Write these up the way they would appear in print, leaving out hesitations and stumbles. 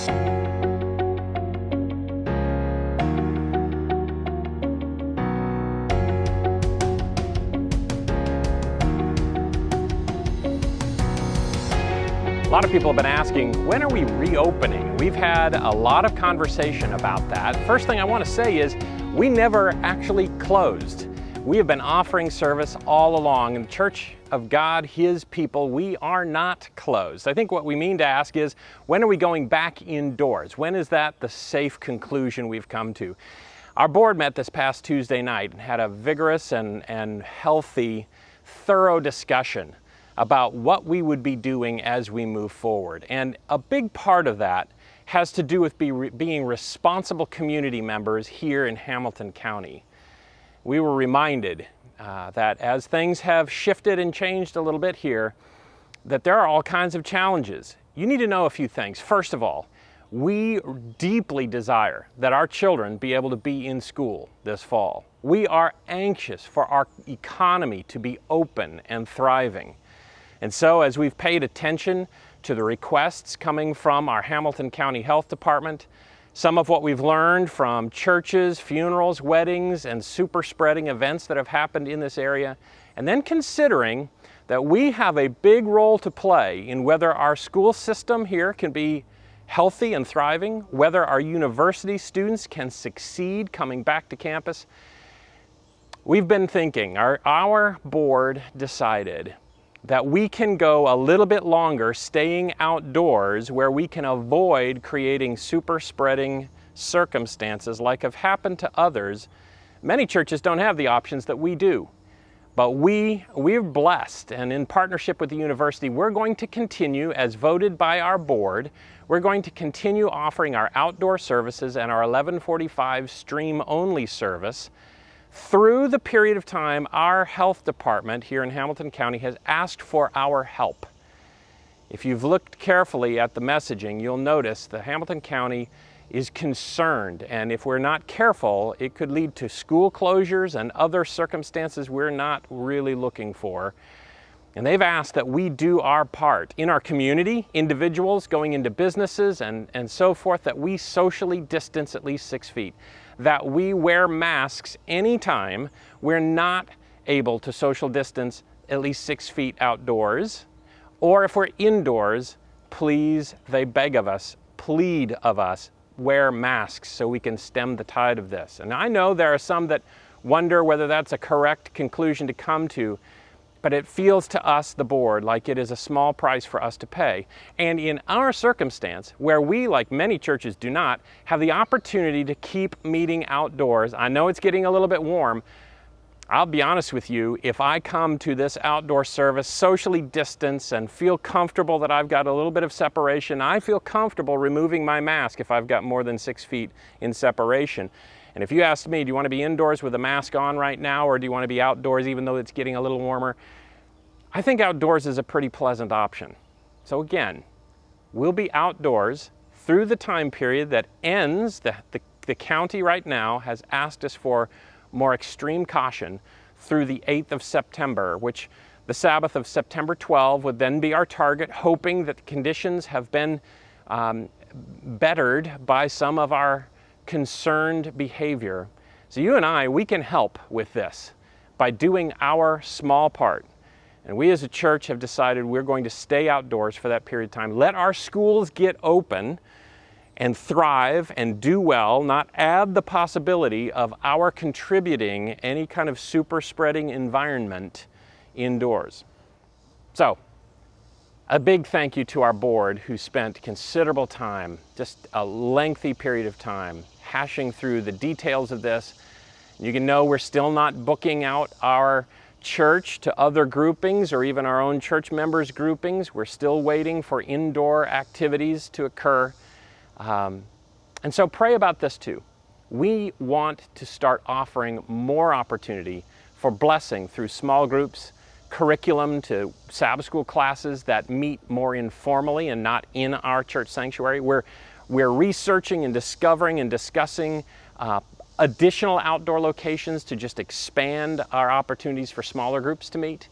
A lot of people have been asking, when are we reopening? We've had a lot of conversation about that. First thing I want to say is we never actually closed. We have been offering service all along. In the Church of God, His people, we are not closed. I think what we mean to ask is, when are we going back indoors? When is that the safe conclusion we've come to? Our board met this past Tuesday night and had a vigorous and healthy, thorough discussion about what we would be doing as we move forward. And a big part of that has to do with being responsible community members here in Hamilton County. We were reminded that as things have shifted and changed a little bit here, that there are all kinds of challenges. You need to know a few things. First of all, we deeply desire that our children be able to be in school this fall. We are anxious for our economy to be open and thriving. And so as we've paid attention to the requests coming from our Hamilton County Health Department, some of what we've learned from churches, funerals, weddings, and super spreading events that have happened in this area, and then considering that we have a big role to play in whether our school system here can be healthy and thriving, whether our university students can succeed coming back to campus, we've been thinking, our board decided that we can go a little bit longer staying outdoors where we can avoid creating super spreading circumstances like have happened to others. Many churches don't have the options that we do, but we're blessed, and in partnership with the university, we're going to continue, as voted by our board, we're going to continue offering our outdoor services and our 1145 stream-only service through the period of time our health department here in Hamilton County has asked for our help. If you've looked carefully at the messaging, you'll notice that Hamilton County is concerned, and if we're not careful, it could lead to school closures and other circumstances we're not really looking for. And they've asked that we do our part in our community, individuals going into businesses and so forth, that we socially distance at least 6 feet, that we wear masks anytime we're not able to social distance at least 6 feet outdoors, or if we're indoors, please, they beg of us, plead of us, wear masks so we can stem the tide of this. And I know there are some that wonder whether that's a correct conclusion to come to, but it feels to us, the board, like it is a small price for us to pay. And in our circumstance, where we, like many churches do not, have the opportunity to keep meeting outdoors, I know it's getting a little bit warm. I'll be honest with you, if I come to this outdoor service socially distanced and feel comfortable that I've got a little bit of separation, I feel comfortable removing my mask if I've got more than 6 feet in separation. And if you asked me, do you want to be indoors with a mask on right now, or do you want to be outdoors even though it's getting a little warmer? I think outdoors is a pretty pleasant option. So again, we'll be outdoors through the time period that ends. The county right now has asked us for more extreme caution through the 8th of September, which the Sabbath of September 12 would then be our target, hoping that the conditions have been bettered by some of our concerned behavior. So you and I, we can help with this by doing our small part. And we as a church have decided we're going to stay outdoors for that period of time. Let our schools get open and thrive and do well, not add the possibility of our contributing any kind of super spreading environment indoors. So, a big thank you to our board who spent considerable time, just a lengthy period of time, hashing through the details of this. You can know we're still not booking out our church to other groupings or even our own church members' groupings. We're still waiting for indoor activities to occur. And so pray about this too. We want to start offering more opportunity for blessing through small groups, curriculum to Sabbath school classes that meet more informally and not in our church sanctuary. We're researching and discovering and discussing additional outdoor locations to just expand our opportunities for smaller groups to meet.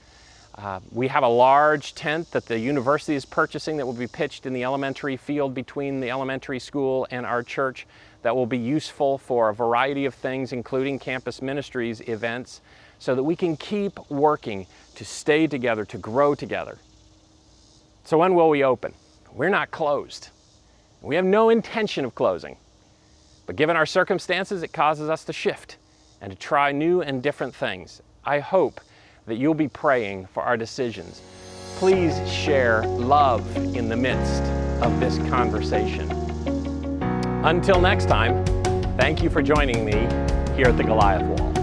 We have a large tent that the university is purchasing that will be pitched in the elementary field between the elementary school and our church that will be useful for a variety of things, including campus ministries events, so that we can keep working to stay together, to grow together. So when will we open? We're not closed. We have no intention of closing. But given our circumstances, it causes us to shift and to try new and different things. I hope that you'll be praying for our decisions. Please share love in the midst of this conversation. Until next time, thank you for joining me here at the Goliath Wall.